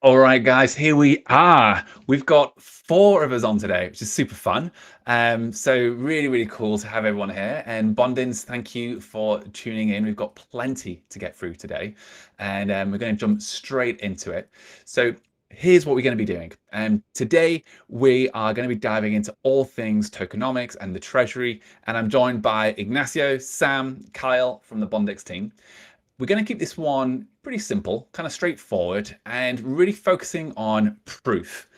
All right, guys, here we are. We've got four of us on today, which is super fun. So really, really cool to have everyone here. And Bondins, thank you for tuning in. We've got plenty to get through today, and we're going to jump straight into it. So here's what we're going to be doing. Today we are going to be diving into all things tokenomics and the Treasury. And I'm joined by Ignacio, Sam, Kyle from the Bondex team. We're going to keep this one pretty simple, kind of straightforward, and really focusing on proof.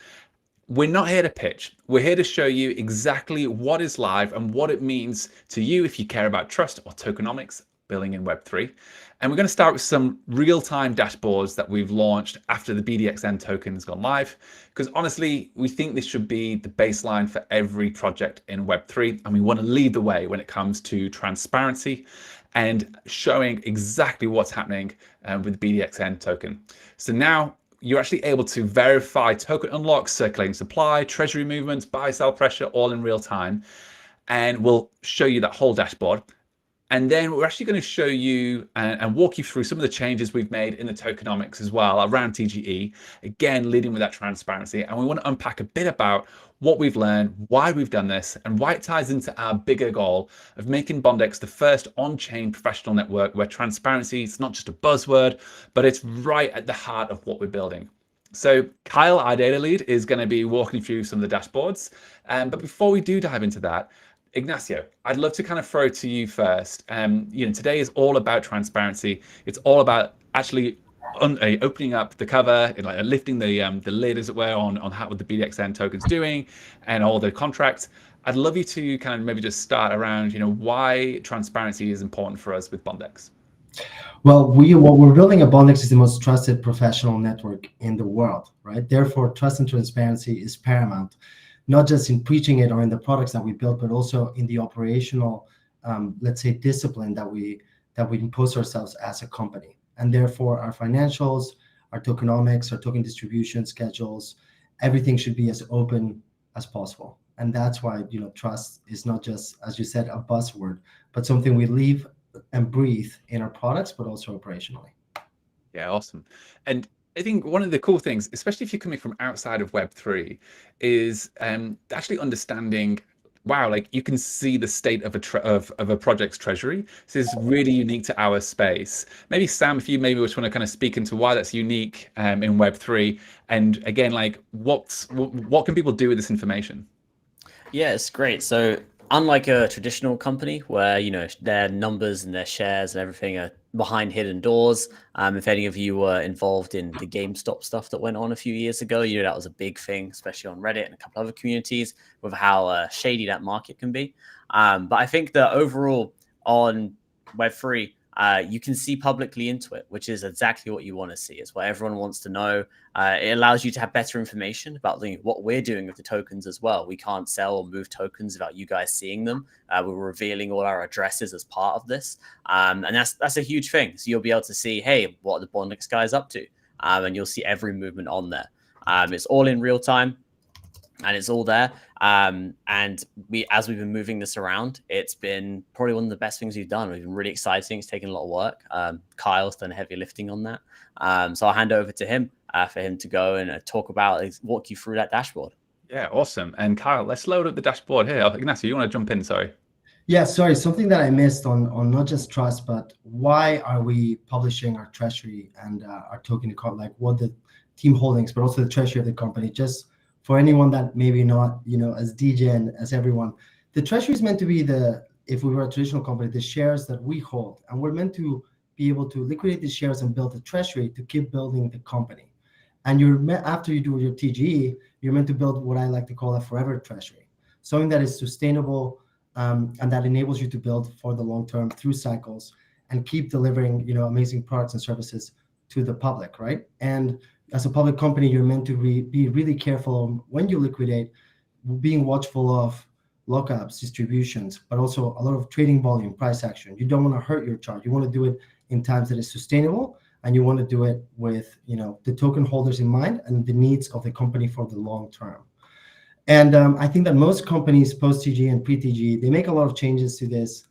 We're not here to pitch. We're here to show you exactly what is live and what it means to you if you care about trust or tokenomics building in Web3. And we're going to start with some real-time dashboards that we've launched after the BDXN token has gone live. Because honestly, we think this should be the baseline for every project in Web3. And we want to lead the way when it comes to transparency and showing exactly what's happening with the BDXN token. So now you're actually able to verify token unlocks, circulating supply, treasury movements, buy, sell pressure, all in real time. And we'll show you that whole dashboard. And then we're actually going to show you and walk you through some of the changes we've made in the tokenomics as well around TGE, again, leading with that transparency. And we want to unpack a bit about what we've learned, why we've done this, and why it ties into our bigger goal of making Bondex the first on-chain professional network where transparency is not just a buzzword, but it's right at the heart of what we're building. So Kyle, our data lead, is going to be walking through some of the dashboards. But before we do dive into that, Ignacio, I'd love to kind of throw to you first. Today is all about transparency. It's all about actually opening up the cover, like lifting the lid, as it were, on how what the BDXN token's doing and all the contracts. I'd love you to kind of maybe just start around, why transparency is important for us with Bondex. Well, what we're building at Bondex is the most trusted professional network in the world, right? Therefore, trust and transparency is paramount, not just in preaching it or in the products that we build, but also in the operational, let's say, discipline that we impose ourselves as a company. And therefore, our financials, our tokenomics, our token distribution schedules, everything should be as open as possible. And that's why, trust is not just, as you said, a buzzword, but something we live and breathe in our products, but also operationally. Yeah, awesome. And I think one of the cool things, especially if you're coming from outside of Web3, is actually understanding, wow, like you can see the state of a project's treasury. This is really unique to our space. Maybe Sam, if you maybe just want to kind of speak into why that's unique in Web3, and again, like what can people do with this information? Yeah, it's great. So unlike a traditional company where, their numbers and their shares and everything are behind hidden doors. If any of you were involved in the GameStop stuff that went on a few years ago, that was a big thing, especially on Reddit and a couple other communities, with how shady that market can be. But I think that overall on Web3, you can see publicly into it, which is exactly what you want to see. It's what everyone wants to know. It allows you to have better information about what we're doing with the tokens as well. We can't sell or move tokens without you guys seeing them. We're revealing all our addresses as part of this. And that's a huge thing. So you'll be able to see, hey, what are the Bondex guys up to? And you'll see every movement on there. It's all in real time. And it's all there. And as we've been moving this around, it's been probably one of the best things we've done. We've been really exciting. It's taken a lot of work. Kyle's done heavy lifting on that. So I'll hand over to him for him to go and walk you through that dashboard. Yeah, awesome. And Kyle, let's load up the dashboard here. Ignacio, you want to jump in? Sorry. Yeah, sorry. Something that I missed on not just trust, but why are we publishing our treasury and our token, like what the team holdings, but also the treasury of the company, just for anyone that maybe not, as DJ and as everyone, the treasury is meant to be if we were a traditional company, the shares that we hold, and we're meant to be able to liquidate the shares and build a treasury to keep building the company. And after you do your TGE, you're meant to build what I like to call a forever treasury, something that is sustainable and that enables you to build for the long term through cycles and keep delivering, amazing products and services to the public, right? And as a public company, you're meant to be really careful when you liquidate, being watchful of lockups, distributions, but also a lot of trading volume, price action. You don't want to hurt your chart. You want to do it in times that is sustainable, and you want to do it with the token holders in mind and the needs of the company for the long term. And I think that most companies post-TG and pre-TG, they make a lot of changes to this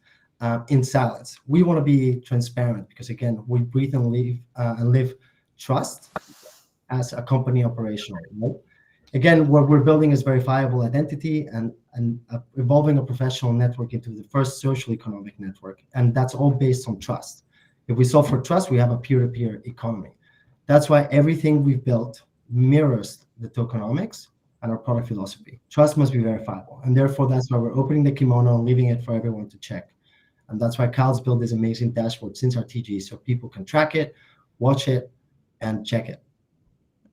in silence. We want to be transparent because, again, we breathe and live trust. as a company operational. Right? Again, what we're building is verifiable identity and evolving a professional network into the first social economic network. And that's all based on trust. If we solve for trust, we have a peer-to-peer economy. That's why everything we've built mirrors the tokenomics and our product philosophy. Trust must be verifiable. And therefore, that's why we're opening the kimono and leaving it for everyone to check. And that's why Kyle's built this amazing dashboard since our TG, so people can track it, watch it, and check it.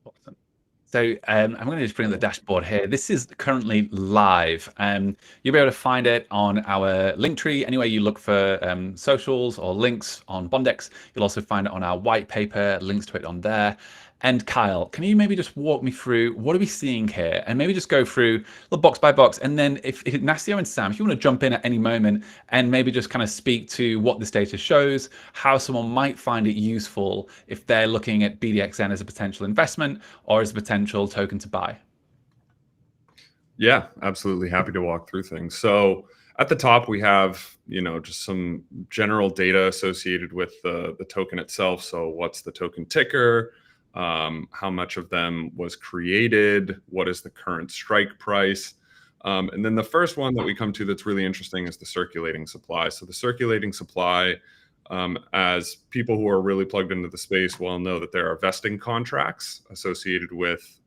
Awesome. So I'm going to just bring up the dashboard here. This is currently live. You'll be able to find it on our link tree. Anywhere you look for socials or links on Bondex, you'll also find it on our white paper, links to it on there. And Kyle, can you maybe just walk me through what are we seeing here, and maybe just go through little box by box, and then if Ignacio and Sam, if you want to jump in at any moment and maybe just kind of speak to what this data shows, how someone might find it useful if they're looking at BDXN as a potential investment or as a potential token to buy. Yeah, absolutely. Happy to walk through things. So at the top, we have, just some general data associated with the token itself. So what's the token ticker? How much of them was created? What is the current strike price? And then the first one that we come to that's really interesting is the circulating supply. So the circulating supply, as people who are really plugged into the space well know that there are vesting contracts associated with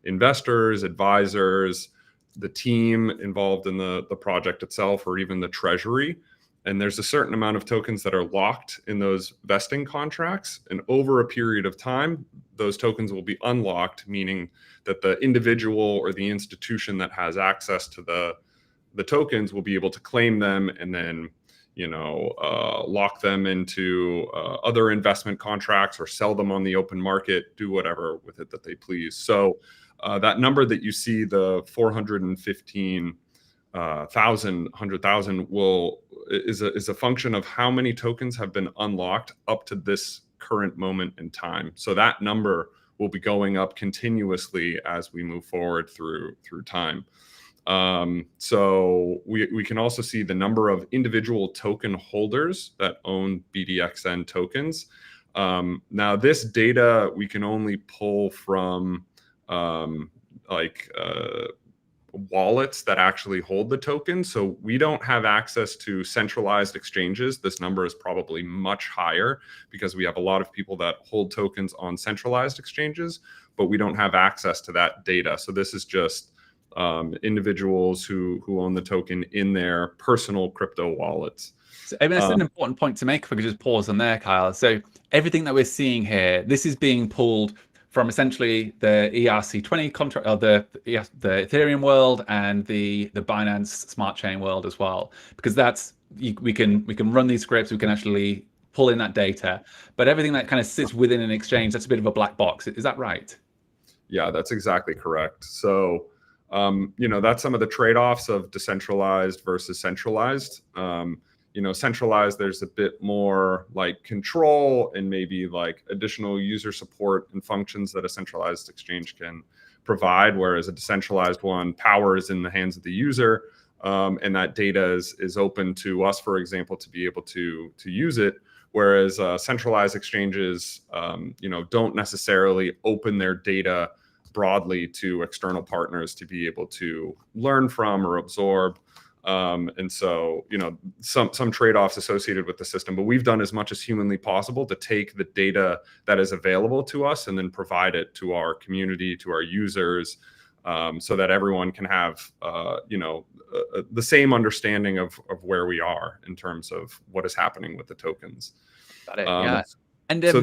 investors, advisors, the team involved in the project itself, or even the treasury. And there's a certain amount of tokens that are locked in those vesting contracts. And over a period of time, those tokens will be unlocked, meaning that the individual or the institution that has access to the tokens will be able to claim them and then, lock them into other investment contracts or sell them on the open market, do whatever with it that they please. So that number that you see, the 100,000 is a function of how many tokens have been unlocked up to this current moment in time. So that number will be going up continuously as we move forward through time. So we can also see the number of individual token holders that own BDXN tokens. Now this data we can only pull from wallets that actually hold the token. So we don't have access to centralized exchanges. This number is probably much higher because we have a lot of people that hold tokens on centralized exchanges, but we don't have access to that data. So this is just individuals who own the token in their personal crypto wallets. So, I mean, that's an important point to make. If I could just pause on there, Kyle. So everything that we're seeing here, this is being pulled from essentially the ERC20 contract, or the Ethereum world, and the Binance Smart Chain world as well, because that's we can run these scripts, we can actually pull in that data, but everything that kind of sits within an exchange, that's a bit of a black box. Is that right? Yeah, that's exactly correct. So that's some of the trade-offs of decentralized versus centralized. Centralized, there's a bit more like control and maybe like additional user support and functions that a centralized exchange can provide, whereas a decentralized one, power is in the hands of the user, and that data is open to us, for example, to be able to use it. Whereas centralized exchanges, don't necessarily open their data broadly to external partners to be able to learn from or absorb. And so, some trade-offs associated with the system, but we've done as much as humanly possible to take the data that is available to us and then provide it to our community, to our users, so that everyone can have, the same understanding of where we are in terms of what is happening with the tokens. Got it. Yeah. And so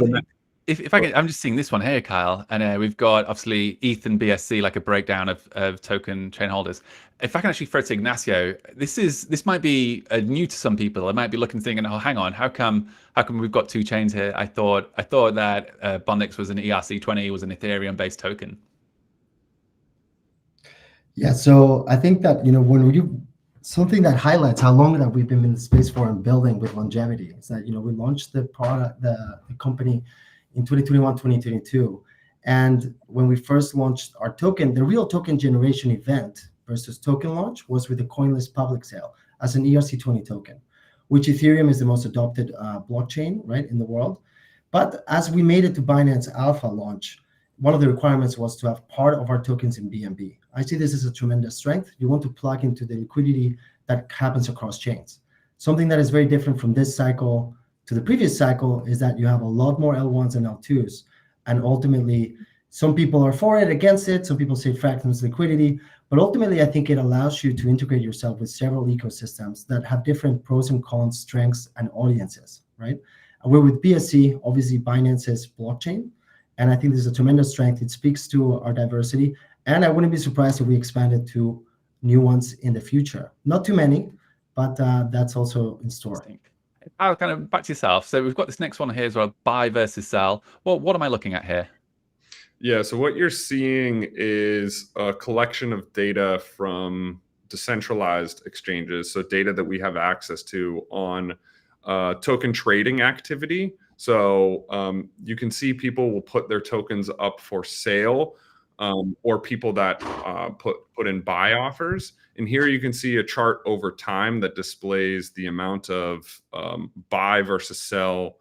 if I can, I'm just seeing this one here, Kyle, and we've got obviously ETH and BSC, like a breakdown of token chain holders. If I can actually throw to Ignacio, this might be new to some people. I might be looking, thinking, oh, hang on, how come we've got two chains here? I thought that Bondex was an ERC20, was an Ethereum based token. Yeah, so I think that something that highlights how long that we've been in the space for and building with longevity is that we launched the product, the company in 2021, 2022. And when we first launched our token, the real token generation event versus token launch was with the coinless public sale as an ERC20 token, which Ethereum is the most adopted blockchain, right, in the world. But as we made it to Binance Alpha launch, one of the requirements was to have part of our tokens in BNB. I see this as a tremendous strength. You want to plug into the liquidity that happens across chains. Something that is very different from this cycle to the previous cycle is that you have a lot more L1s and L2s. And ultimately, some people are for it, against it. Some people say fractions liquidity. But ultimately, I think it allows you to integrate yourself with several ecosystems that have different pros and cons, strengths, and audiences, right? And we're with BSC, obviously Binance's blockchain. And I think this is a tremendous strength. It speaks to our diversity. And I wouldn't be surprised if we expanded to new ones in the future. Not too many, but that's also in store. I'll kind of back to yourself. So we've got this next one here as well, buy versus sell. Well, what am I looking at here? Yeah, so what you're seeing is a collection of data from decentralized exchanges, so data that we have access to on token trading activity. So you can see people will put their tokens up for sale, or people that put in buy offers. And here you can see a chart over time that displays the amount of buy versus sell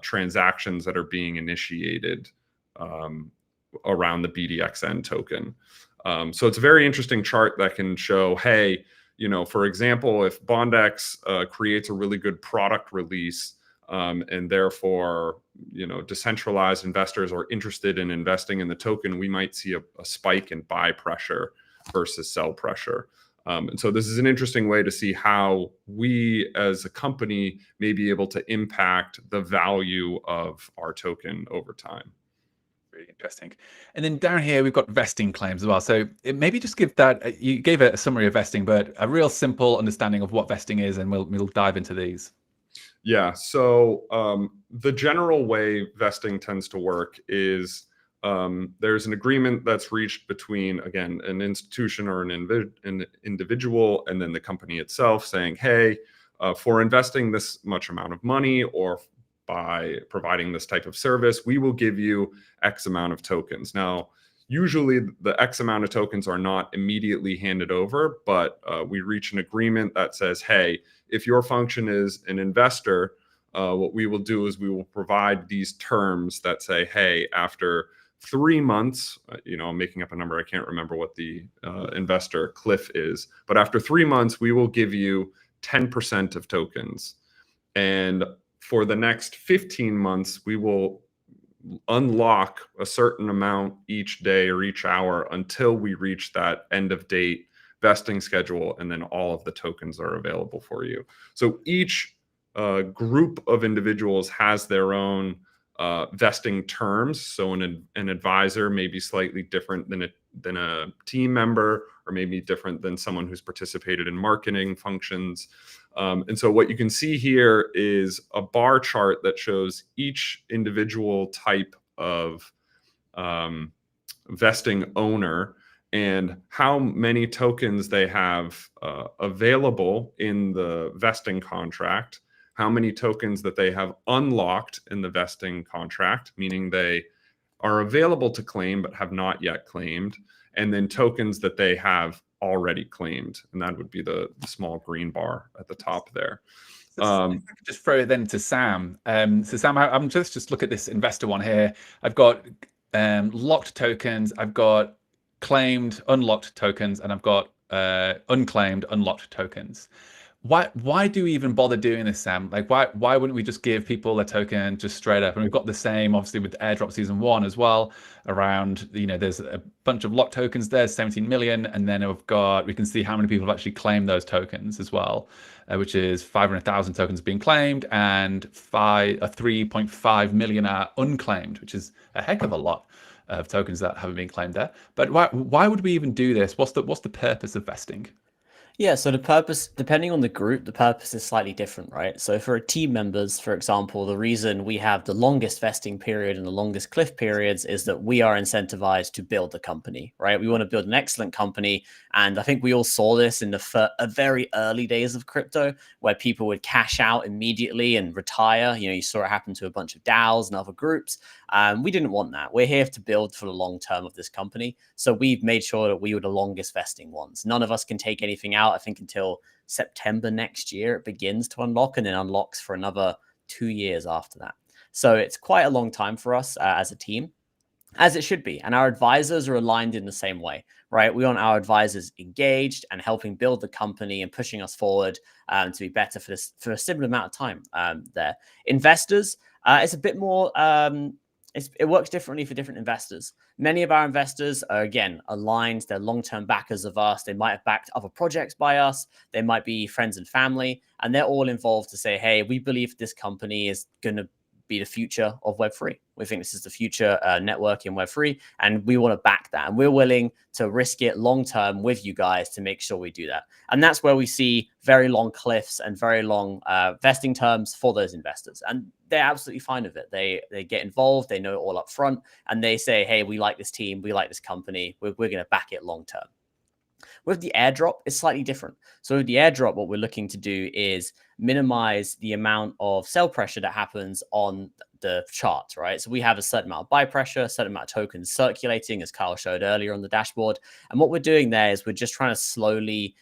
transactions that are being initiated around the BDXN token. So it's a very interesting chart that can show, hey, for example, if Bondex creates a really good product release, and therefore, decentralized investors are interested in investing in the token, we might see a spike in buy pressure versus sell pressure. And so this is an interesting way to see how we as a company may be able to impact the value of our token over time. Really interesting. And then down here, we've got vesting claims as well. So maybe just give that, you gave a summary of vesting, but a real simple understanding of what vesting is, and we'll dive into these. Yeah, so the general way vesting tends to work is there's an agreement that's reached between, again, an institution or an individual and then the company itself saying, hey, for investing this much amount of money or by providing this type of service, we will give you X amount of tokens. Now, usually the X amount of tokens are not immediately handed over, but we reach an agreement that says, hey, if your function is an investor, what we will do is we will provide these terms that say, hey, after 3 months, I'm making up a number, I can't remember what the investor cliff is, but after 3 months, we will give you 10% of tokens. And for the next 15 months, we will unlock a certain amount each day or each hour until we reach that end of date vesting schedule, and then all of the tokens are available for you. So each group of individuals has their own vesting terms. So an advisor may be slightly different than a team member, or maybe different than someone who's participated in marketing functions. And so what you can see here is a bar chart that shows each individual type of vesting owner and how many tokens they have available in the vesting contract, how many tokens that they have unlocked in the vesting contract, meaning they are available to claim but have not yet claimed, and then tokens that they have already claimed, and that would be the small green bar at the top there. So I could just throw it then to Sam. So Sam, I'm just look at this investor one here. I've got locked tokens, I've got claimed unlocked tokens, and I've got unclaimed unlocked tokens. Why do we even bother doing this, Sam? Like, why wouldn't we just give people a token just straight up? And we've got the same, obviously, with airdrop season 1 as well. Around, there's a bunch of locked tokens there, 17 million, and then we can see how many people have actually claimed those tokens as well, which is 500,000 tokens being claimed, and 3.5 million are unclaimed, which is a heck of a lot of tokens that haven't been claimed there. But why would we even do this? What's the purpose of vesting? Yeah, so the purpose, depending on the group, the purpose is slightly different, right? So for team members, for example, the reason we have the longest vesting period and the longest cliff periods is that we are incentivized to build the company, right? We want to build an excellent company. And I think we all saw this in the very early days of crypto, where people would cash out immediately and retire. You saw it happen to a bunch of DAOs and other groups. We didn't want that. We're here to build for the long term of this company. So we've made sure that we were the longest vesting ones. None of us can take anything out, I think, until September next year. It begins to unlock, and then unlocks for another 2 years after that. So it's quite a long time for us as a team. as it should be. And our advisors are aligned in the same way, right? We want our advisors engaged and helping build the company and pushing us forward to be better for a similar amount of time there. Investors, it's a bit more, it works differently for different investors. Many of our investors are, again, aligned. They're long-term backers of us. They might have backed other projects by us. They might be friends and family, and they're all involved to say, hey, we believe this company is going to be the future of Web3. We think this is the future network in Web3, and we want to back that. And we're willing to risk it long term with you guys to make sure we do that. And that's where we see very long cliffs and very long vesting terms for those investors. And they're absolutely fine with it. They get involved. They know it all up front, and they say, hey, we like this team. We like this company. We're going to back it long term. With the airdrop, it's slightly different. So with the airdrop, what we're looking to do is minimize the amount of sell pressure that happens on the chart, right? So we have a certain amount of buy pressure, a certain amount of tokens circulating, as Kyle showed earlier on the dashboard. And what we're doing there is we're just trying to slowly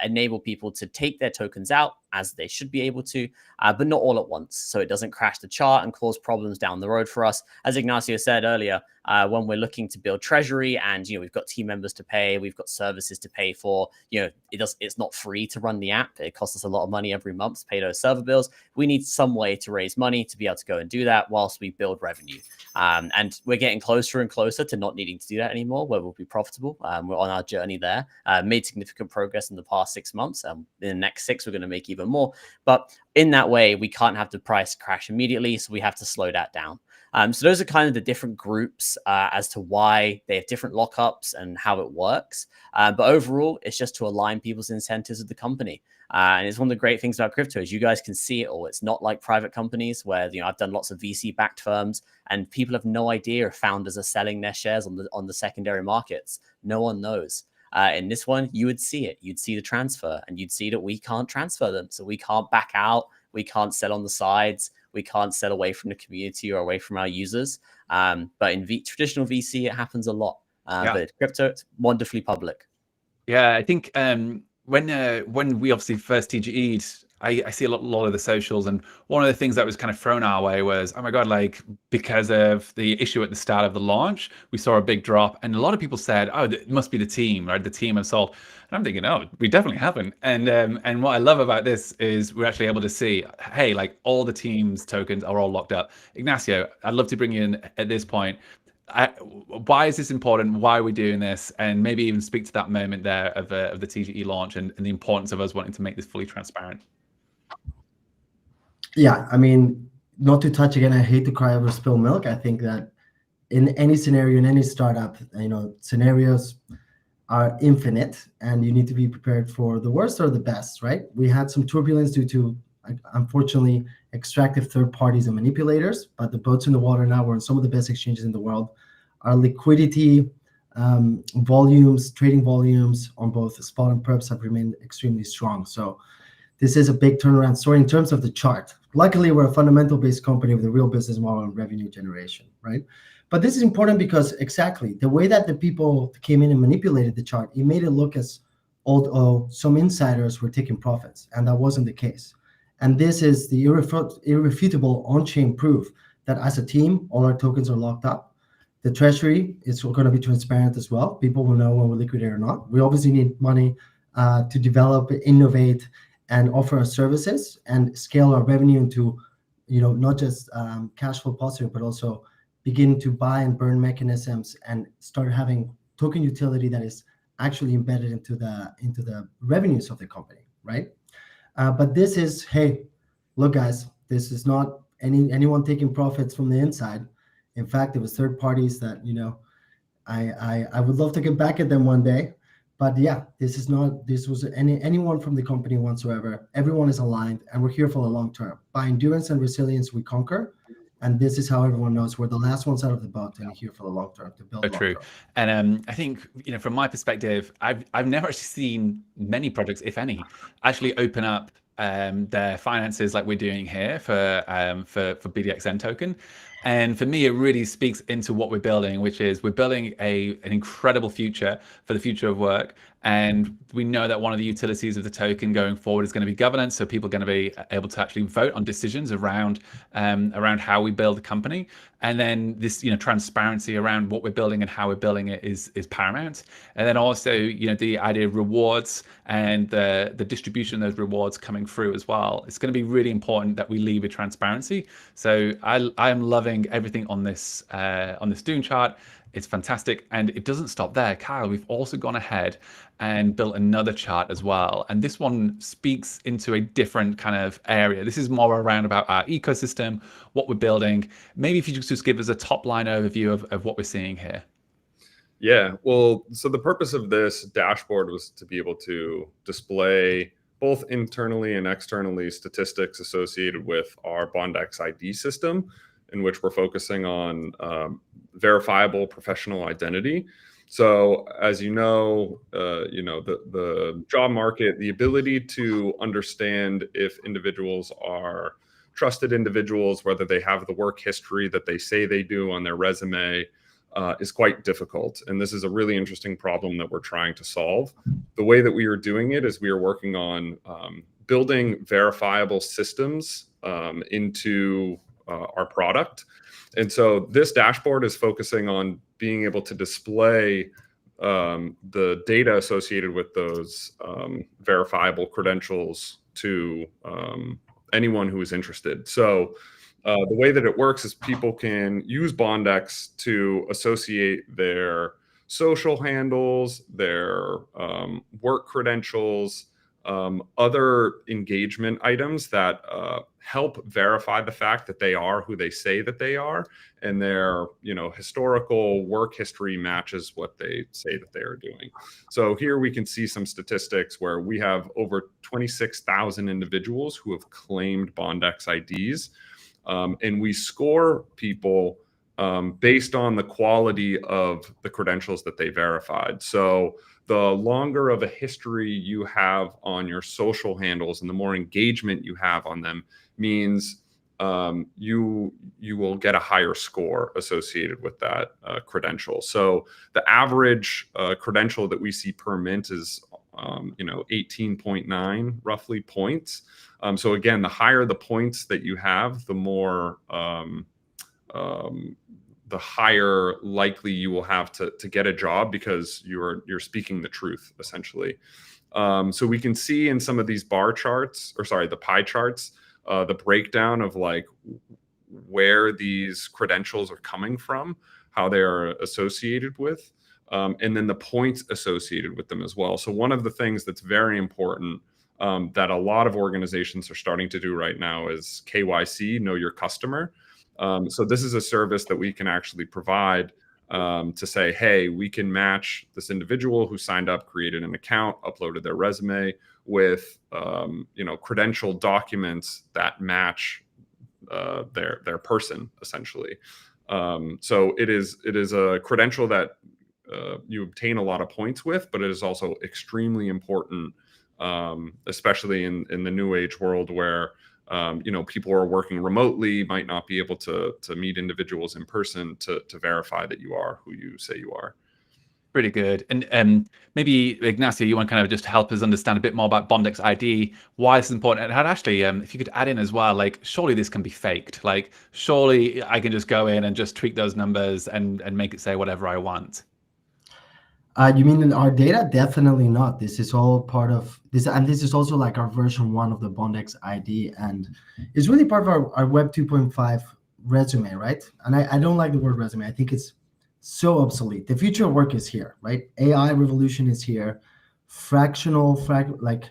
enable people to take their tokens out as they should be able to, but not all at once. So it doesn't crash the chart and cause problems down the road for us. As Ignacio said earlier, when we're looking to build treasury and, we've got team members to pay, we've got services to pay for, it's not free to run the app. It costs us a lot of money every month to pay those server bills. We need some way to raise money to be able to go and do that whilst we build revenue. And we're getting closer and closer to not needing to do that anymore, where we'll be profitable. We're on our journey there, made significant progress in the past 6 months. In the next 6, we're going to make even more. But in that way, we can't have the price crash immediately, so we have to slow that down. So those are kind of the different groups as to why they have different lockups and how it works. But overall, it's just to align people's incentives with the company. And it's one of the great things about crypto is you guys can see it all. It's not like private companies where, I've done lots of VC-backed firms and people have no idea if founders are selling their shares on the secondary markets. No one knows. In this one, you would see it. You'd see the transfer and you'd see that we can't transfer them. So we can't back out. We can't sell on the sides. We can't sell away from the community or away from our users. But in traditional VC, it happens a lot. But crypto, it's wonderfully public. Yeah, I think when we obviously first TGE'd, I see a lot of the socials, and one of the things that was kind of thrown our way was, oh my God, like because of the issue at the start of the launch, we saw a big drop, and a lot of people said, oh, it must be the team, right? The team have sold. And I'm thinking, no, we definitely haven't. And what I love about this is we're actually able to see, hey, like all the team's tokens are all locked up. Ignacio, I'd love to bring you in at this point. Why is this important? Why are we doing this? And maybe even speak to that moment there of the TGE launch and the importance of us wanting to make this fully transparent. Yeah, I mean, not to touch again, I hate to cry over spilled milk. I think that in any scenario, in any startup, scenarios are infinite and you need to be prepared for the worst or the best, right? We had some turbulence due to, unfortunately, extractive third parties and manipulators, but the boat's in the water now. We're on some of the best exchanges in the world. Our liquidity volumes, trading volumes on both spot and perps have remained extremely strong. So this is a big turnaround story in terms of the chart. Luckily, we're a fundamental-based company with a real business model and revenue generation, right? But this is important because exactly the way that the people came in and manipulated the chart, it made it look as although some insiders were taking profits, and that wasn't the case. And this is the irrefutable on-chain proof that as a team, all our tokens are locked up. The treasury is going to be transparent as well. People will know when we liquidate or not. We obviously need money to develop, innovate, and offer our services and scale our revenue into, not just cash flow positive, but also begin to buy and burn mechanisms and start having token utility that is actually embedded into the revenues of the company, right? But this is, hey, look, guys, this is not anyone taking profits from the inside. In fact, it was third parties that, I would love to get back at them one day. But yeah, this was anyone from the company whatsoever. Everyone is aligned and we're here for the long term. By endurance and resilience, we conquer. And this is how everyone knows we're the last ones out of the boat and here for the long term to build. So true. And I think, from my perspective, I've never actually seen many projects, if any, actually open up their finances like we're doing here for BDXN token. And for me, it really speaks into what we're building, which is we're building an incredible future for the future of work. And we know that one of the utilities of the token going forward is going to be governance. So people are going to be able to actually vote on decisions around how we build the company. And then this, transparency around what we're building and how we're building it is paramount. And then also, the idea of rewards and the distribution of those rewards coming through as well. It's going to be really important that we leave with transparency. So I am loving everything on this Dune chart. It's fantastic, and it doesn't stop there. Kyle, we've also gone ahead and built another chart as well, and this one speaks into a different kind of area. This is more around about our ecosystem, what we're building. Maybe if you just give us a top line overview of what we're seeing here. Yeah, well, so the purpose of this dashboard was to be able to display both internally and externally statistics associated with our Bondex ID system, in which we're focusing on verifiable professional identity. So as you know, the job market, the ability to understand if individuals are trusted individuals, whether they have the work history that they say they do on their resume, is quite difficult. And this is a really interesting problem that we're trying to solve. The way that we are doing it is we are working on building verifiable systems into our product. And so this dashboard is focusing on being able to display the data associated with those verifiable credentials to anyone who is interested. So the way that it works is people can use Bondex to associate their social handles, their work credentials, other engagement items that help verify the fact that they are who they say that they are, and their historical work history matches what they say that they are doing. So here we can see some statistics where we have over 26,000 individuals who have claimed Bondex IDs, and we score people based on the quality of the credentials that they verified. So the longer of a history you have on your social handles and the more engagement you have on them means you will get a higher score associated with that credential. So the average credential that we see per mint is 18.9 roughly points. So again, the higher the points that you have, the more the higher likely you will have to get a job, because you're speaking the truth, essentially. So we can see in some of these bar charts, the pie charts, the breakdown of like where these credentials are coming from, how they are associated with, and then the points associated with them as well. So one of the things that's very important that a lot of organizations are starting to do right now is KYC, know your customer. So this is a service that we can actually provide to say, hey, we can match this individual who signed up, created an account, uploaded their resume with credential documents that match their person, essentially. So it is a credential that you obtain a lot of points with, but it is also extremely important, especially in the new age world where people are working remotely, might not be able to meet individuals in person to verify that you are who you say you are. Pretty good. And maybe Ignacio, you want to kind of just help us understand a bit more about Bondex ID, why this is important, and how actually, if you could add in as well, like surely this can be faked. Like surely I can just go in and just tweak those numbers and make it say whatever I want. You mean in our data? Definitely not. This is all part of this, and this is also like our version 1 of the Bondex ID, and it's really part of our Web 2.5 resume, right? And I don't like the word resume. I think it's so obsolete. The future of work is here, right? AI revolution is here. Like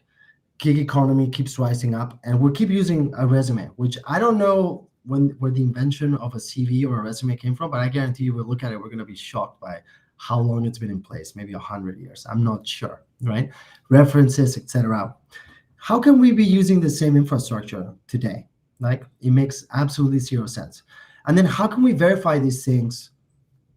gig economy keeps rising up, and we'll keep using a resume, which I don't know where the invention of a CV or a resume came from, but I guarantee you, we'll look at it, we're going to be shocked by how long it's been in place, maybe 100 years. I'm not sure, right? References, etc. How can we be using the same infrastructure today? Like, it makes absolutely zero sense. And then how can we verify these things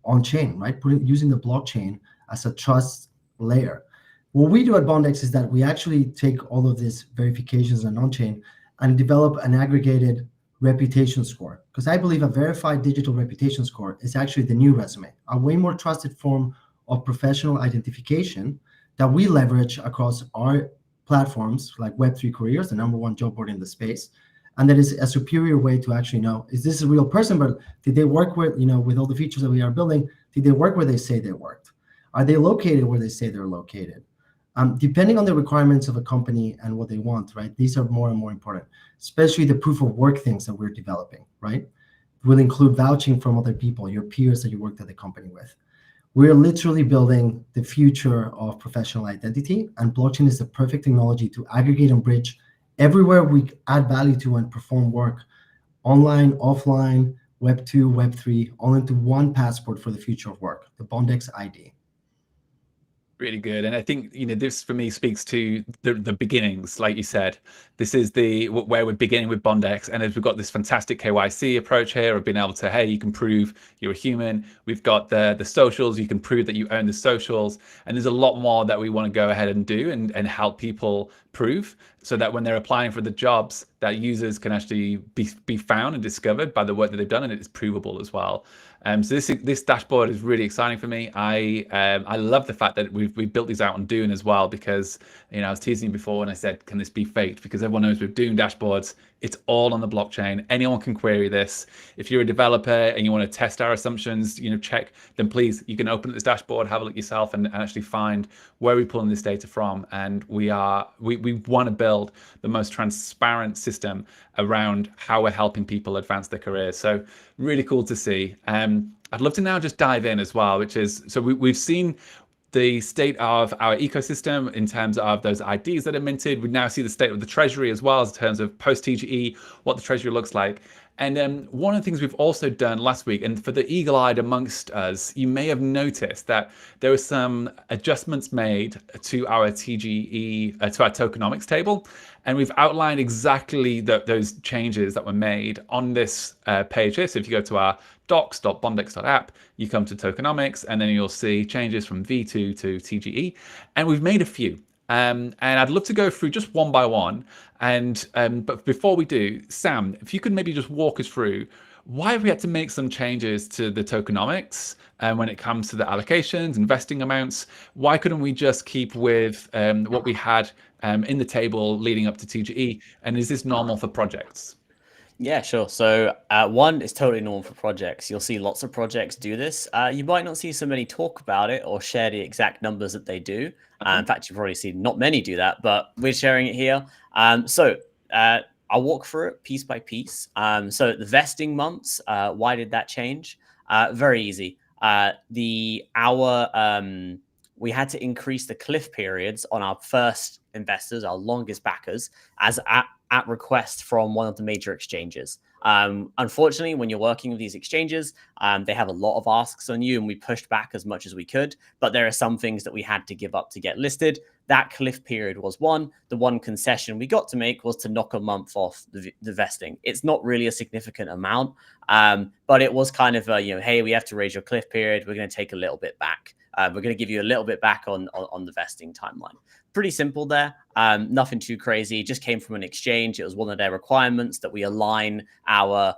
on chain, right? Using the blockchain as a trust layer. What we do at Bondex is that we actually take all of these verifications and on-chain and develop an aggregated reputation score, because I believe a verified digital reputation score is actually the new resume, a way more trusted form of professional identification that we leverage across our platforms like Web3 Careers, the #1 job board in the space. And that is a superior way to actually know, is this a real person, but did they work with, with all the features that we are building, did they work where they say they worked? Are they located where they say they're located? Depending on the requirements of a company and what they want, right? These are more and more important, especially the proof of work things that we're developing, right? Will include vouching from other people, your peers that you worked at the company with. We're literally building the future of professional identity, and blockchain is the perfect technology to aggregate and bridge everywhere we add value to and perform work, online, offline, Web 2, Web 3, all into one passport for the future of work, the Bondex ID. Really good. And I think, this for me speaks to the beginnings, like you said. This is where we're beginning with Bondex. And as we've got this fantastic KYC approach here of being able to, hey, you can prove you're a human. We've got the socials, you can prove that you own the socials. And there's a lot more that we want to go ahead and do and help people prove, so that when they're applying for the jobs, that users can actually be found and discovered by the work that they've done, and it's provable as well. So this dashboard is really exciting for me. I love the fact that we've built these out on Dune as well, because I was teasing you before and I said, can this be faked? Because everyone knows with Dune dashboards, it's all on the blockchain. Anyone can query this. If you're a developer and you want to test our assumptions, check, then please, you can open up this dashboard, have a look yourself, and actually find where we're pulling this data from. And we want to build the most transparent system around how we're helping people advance their careers. So really cool to see. I'd love to now just dive in as well, which is, so we've seen the state of our ecosystem in terms of those IDs that are minted. We now see the state of the Treasury as well, as in terms of post-TGE, what the Treasury looks like. And one of the things we've also done last week, and for the eagle-eyed amongst us, you may have noticed that there were some adjustments made to our TGE, to our tokenomics table. And we've outlined exactly those changes that were made on this page here. So if you go to our docs.bondex.app, you come to tokenomics, and then you'll see changes from V2 to TGE. And we've made a few. And I'd love to go through just one by one. But before we do, Sam, if you could maybe just walk us through, why have we had to make some changes to the tokenomics when it comes to the allocations, investing amounts? Why couldn't we just keep with what we had in the table leading up to TGE? And is this normal for projects? Yeah, sure. So one, it's totally normal for projects. You'll see lots of projects do this. You might not see so many talk about it or share the exact numbers that they do. In fact, you've already seen not many do that, but we're sharing it here. I'll walk through it piece by piece. So the vesting months, why did that change? Very easy. We had to increase the cliff periods on our first investors, our longest backers, as at request from one of the major exchanges. Unfortunately, when you're working with these exchanges, they have a lot of asks on you, and we pushed back as much as we could. But there are some things that we had to give up to get listed. That cliff period was one. The one concession we got to make was to knock a month off the vesting. It's not really a significant amount, but it was kind of hey, we have to raise your cliff period. We're going to take a little bit back. We're going to give you a little bit back on the vesting timeline. Pretty simple there. Nothing too crazy. Just came from an exchange. It was one of their requirements that we align our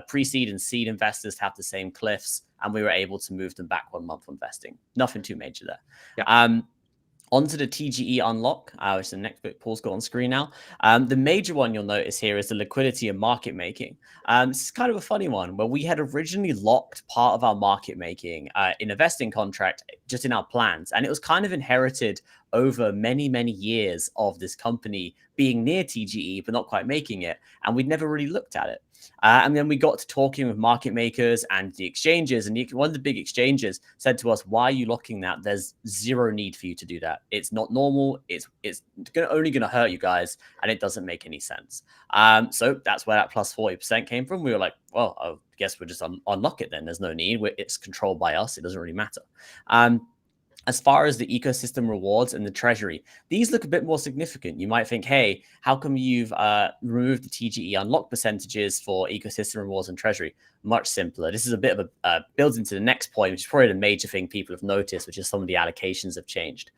pre-seed and seed investors to have the same cliffs, and we were able to move them back 1 month on vesting. Nothing too major there. Yeah. Onto the TGE unlock, which is the next bit Paul's got on screen now. The major one you'll notice here is the liquidity and market making. This is kind of a funny one, where we had originally locked part of our market making in a vesting contract just in our plans. And it was kind of inherited over many, many years of this company being near TGE, but not quite making it. And we'd never really looked at it. And then we got to talking with market makers and the exchanges, and one of the big exchanges said to us, why are you locking that? There's zero need for you to do that. It's not normal. It's only going to hurt you guys, and it doesn't make any sense. So that's where that plus 40% came from. We were like, well, I guess we'll just unlock it then. There's no need. It's controlled by us. It doesn't really matter. As far as the ecosystem rewards and the treasury, these look a bit more significant. You might think, hey, how come you've removed the TGE unlock percentages for ecosystem rewards and treasury? much simpler. This is a bit of a builds into the next point, which is probably the major thing people have noticed, which is some of the allocations have changed.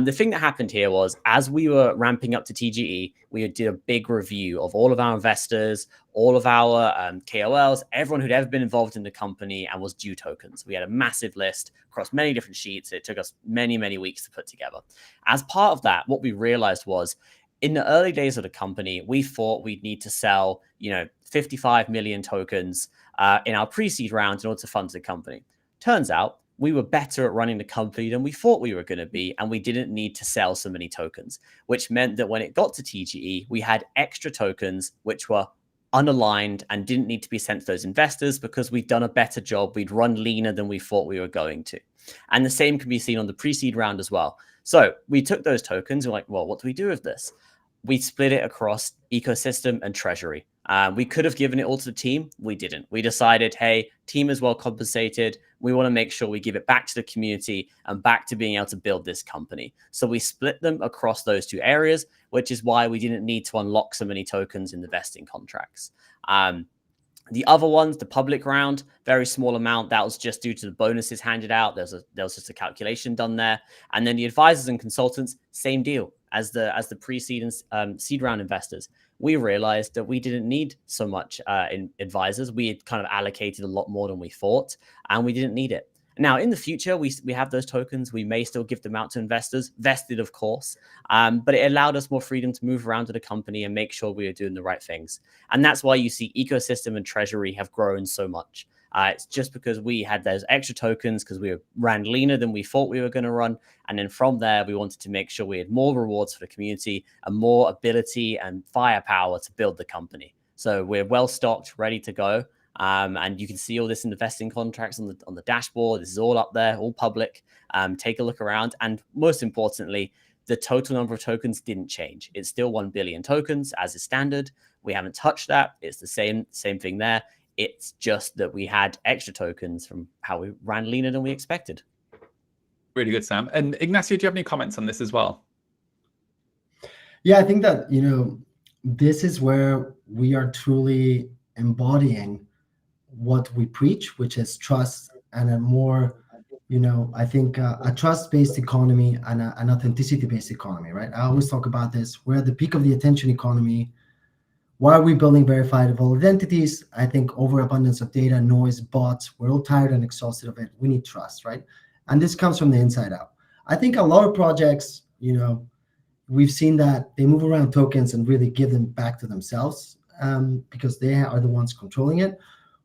The thing that happened here was, as we were ramping up to TGE, we did a big review of all of our investors, all of our KOLs, everyone who'd ever been involved in the company and was due tokens. We had a massive list across many different sheets. It took us many, many weeks to put together. As part of that, what we realized was, in the early days of the company, we thought we'd need to sell, 55 million tokens in our pre-seed round in order to fund the company. Turns out we were better at running the company than we thought we were going to be, and we didn't need to sell so many tokens, which meant that when it got to TGE, we had extra tokens which were unaligned and didn't need to be sent to those investors because we'd done a better job. We'd run leaner than we thought we were going to. And the same can be seen on the pre-seed round as well. So we took those tokens. We're like, well, what do we do with this? We split it across ecosystem and treasury. We could have given it all to the team. We didn't. We decided, hey, team is well compensated. We want to make sure we give it back to the community and back to being able to build this company. So we split them across those two areas, which is why we didn't need to unlock so many tokens in the vesting contracts. The other ones, the public round, very small amount. That was just due to the bonuses handed out. There was just a calculation done there. And then the advisors and consultants, same deal as the pre-seed and seed round investors. We realized that we didn't need so much in advisors. We had kind of allocated a lot more than we thought, and we didn't need it. Now, in the future, we have those tokens. We may still give them out to investors, vested, of course, but it allowed us more freedom to move around to the company and make sure we are doing the right things. And that's why you see ecosystem and treasury have grown so much. It's just because we had those extra tokens because we ran leaner than we thought we were going to run. And then from there, we wanted to make sure we had more rewards for the community and more ability and firepower to build the company. So we're well stocked, ready to go. And you can see all this in the vesting contracts on the dashboard. This is all up there, all public. Take a look around. And most importantly, the total number of tokens didn't change. It's still 1 billion tokens as is standard. We haven't touched that. It's the same thing there. It's just that we had extra tokens from how we ran leaner than we expected. Really good, Sam. And Ignacio, do you have any comments on this as well? Yeah, I think that, this is where we are truly embodying what we preach, which is trust and a more, I think a trust-based economy and an authenticity-based economy, right? I always talk about this. We're at the peak of the attention economy. Why are we building verifiable identities? I think overabundance of data, noise, bots, we're all tired and exhausted of it. We need trust, right? And this comes from the inside out. I think a lot of projects, we've seen that they move around tokens and really give them back to themselves because they are the ones controlling it.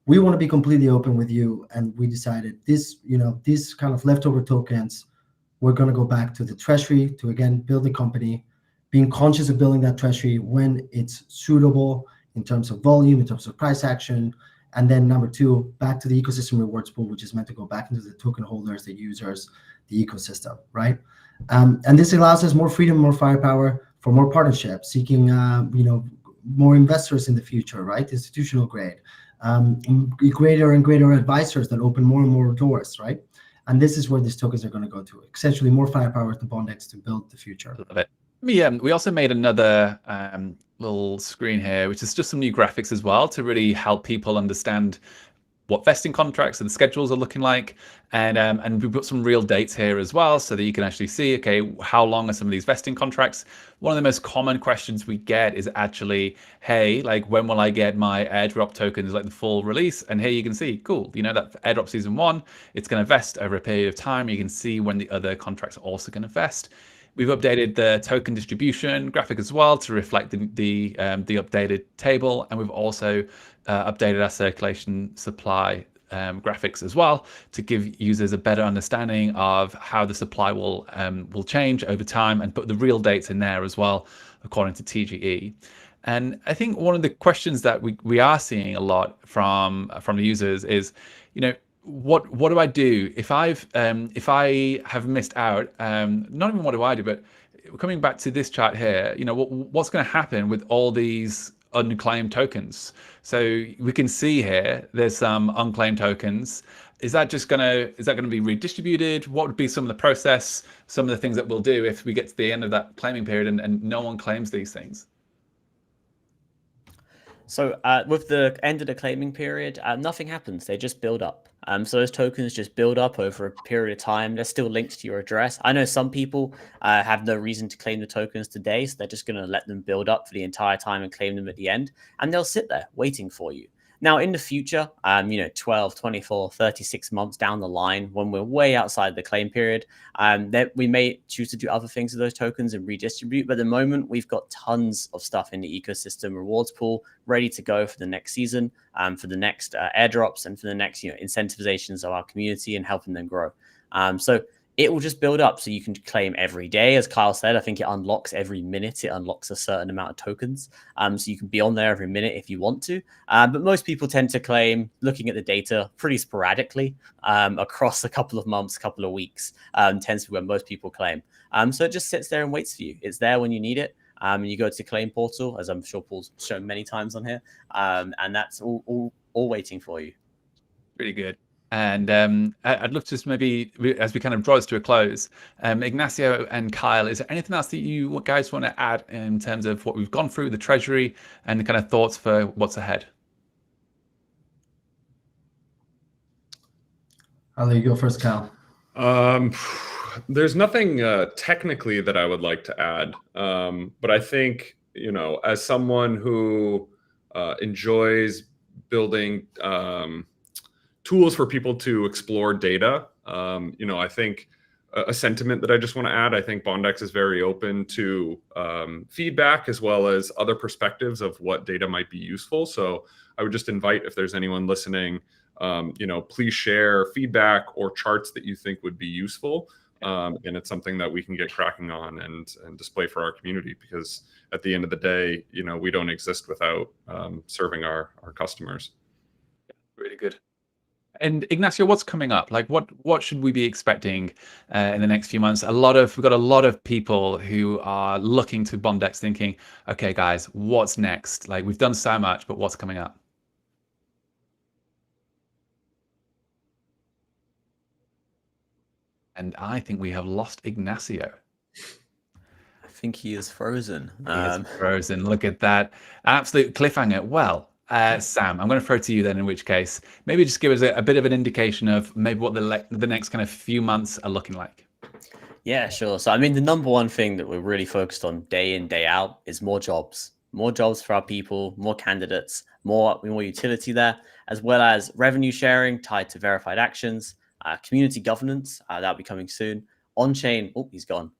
We want to be completely open with you. And we decided this, these kind of leftover tokens, we're going to go back to the treasury to, again, build the company, being conscious of building that treasury when it's suitable in terms of volume, in terms of price action. And then number two, back to the ecosystem rewards pool, which is meant to go back into the token holders, the users, the ecosystem, right? And this allows us more freedom, more firepower for more partnerships, seeking, more investors in the future, right? Institutional grade, greater and greater advisors that open more and more doors, right? And this is where these tokens are going to go to, essentially more firepower to Bondex to build the future. Love it. We also made another little screen here, which is just some new graphics as well to really help people understand what vesting contracts and schedules are looking like. And we've got some real dates here as well so that you can actually see, okay, how long are some of these vesting contracts? One of the most common questions we get is actually, hey, like when will I get my airdrop tokens, like the full release? And here you can see, cool, that for airdrop season 1, it's going to vest over a period of time. You can see when the other contracts are also going to vest. We've updated the token distribution graphic as well to reflect the updated table, and we've also updated our circulation supply graphics as well to give users a better understanding of how the supply will change over time, and put the real dates in there as well according to TGE. And I think one of the questions that we are seeing a lot from the users is, what do I do if I have missed out? Not even what do I do, but coming back to this chart here, what's going to happen with all these unclaimed tokens? So we can see here there's some unclaimed tokens. Is that going to be redistributed? What would be some of the process, some of the things that we'll do if we get to the end of that claiming period and no one claims these things? So with the end of the claiming period, nothing happens. They just build up. So those tokens just build up over a period of time. They're still linked to your address. I know some people have no reason to claim the tokens today, so they're just going to let them build up for the entire time and claim them at the end. And they'll sit there waiting for you. Now, in the future, 12, 24, 36 months down the line, when we're way outside the claim period, that we may choose to do other things with those tokens and redistribute. But at the moment, we've got tons of stuff in the ecosystem rewards pool ready to go for the next season, for the next airdrops, and for the next incentivizations of our community and helping them grow. So it will just build up, so you can claim every day. As Kyle said, I think it unlocks every minute. It unlocks a certain amount of tokens. So you can be on there every minute if you want to. But most people tend to claim, looking at the data, pretty sporadically across a couple of months, couple of weeks, tends to be when most people claim. So it just sits there and waits for you. It's there when you need it. And you go to the claim portal, as I'm sure Paul's shown many times on here. And that's all waiting for you. Really good. And I'd love to just maybe, as we kind of draw this to a close, Ignacio and Kyle, is there anything else that you guys want to add in terms of what we've gone through, the treasury, and the kind of thoughts for what's ahead? I'll let you go first, Kyle. There's nothing technically that I would like to add, but I think, as someone who enjoys building tools for people to explore data, I think a sentiment that I just want to add, I think Bondex is very open to feedback as well as other perspectives of what data might be useful. So I would just invite, if there's anyone listening, please share feedback or charts that you think would be useful. And it's something that we can get cracking on and display for our community, because at the end of the day, we don't exist without serving our customers. Really good. And Ignacio, what's coming up? Like, what should we be expecting in the next few months? We've got a lot of people who are looking to Bondex thinking, okay, guys, what's next? Like, we've done so much, but what's coming up? And I think we have lost Ignacio. I think he is frozen. He is frozen. Look at that. Absolute cliffhanger. Well, Sam, I'm going to throw to you then, in which case, maybe just give us a bit of an indication of maybe what the next kind of few months are looking like. Yeah, sure. So, I mean, the number one thing that we're really focused on day in, day out is more jobs for our people, more candidates, more utility there, as well as revenue sharing tied to verified actions, community governance, that'll be coming soon. On-chain,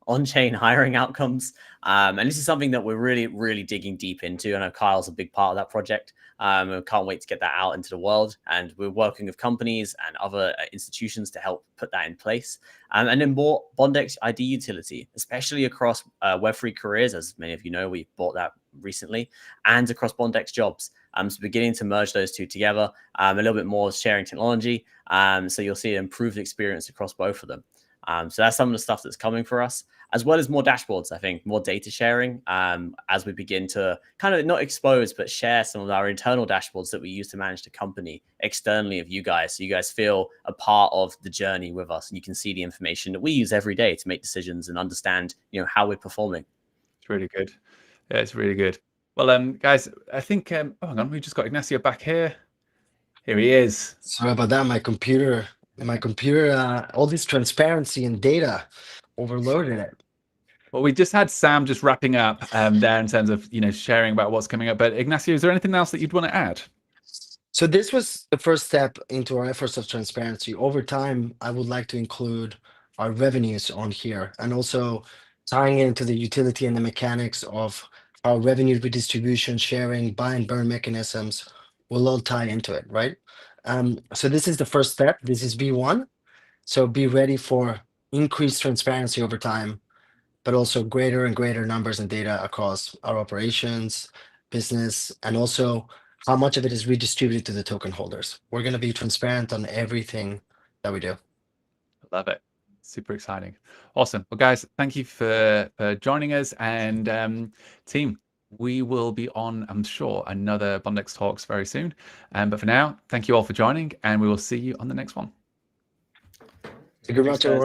on-chain hiring outcomes. And this is something that we're really, really digging deep into. I know Kyle's a big part of that project. We can't wait to get that out into the world. And we're working with companies and other institutions to help put that in place. And then more Bondex ID utility, especially across Web3 careers. As many of you know, we bought that recently, and across Bondex jobs. So beginning to merge those two together, a little bit more sharing technology. So you'll see an improved experience across both of them. So that's some of the stuff that's coming for us, as well as more dashboards, I think, more data sharing as we begin to kind of not expose, but share some of our internal dashboards that we use to manage the company externally of you guys. So you guys feel a part of the journey with us, and you can see the information that we use every day to make decisions and understand, how we're performing. It's really good. Yeah, it's really good. Well, guys, I think, oh, hang on, we just got Ignacio back here. Here he is. Sorry about that. My computer, all this transparency and data overloaded it. Well, we just had Sam just wrapping up there in terms of, sharing about what's coming up. But Ignacio, is there anything else that you'd want to add? So this was the first step into our efforts of transparency. Over time, I would like to include our revenues on here, and also tying into the utility and the mechanics of our revenue redistribution, sharing, buy and burn mechanisms will all tie into it, right? So this is the first step. This is V1. So be ready for increased transparency over time, but also greater and greater numbers and data across our operations, business, and also how much of it is redistributed to the token holders. We're going to be transparent on everything that we do. Love it. Super exciting. Awesome. Well, guys, thank you for joining us. And team, we will be on, I'm sure, another Bondex Talks very soon. But for now, thank you all for joining, and we will see you on the next one. Thank you very much, everyone.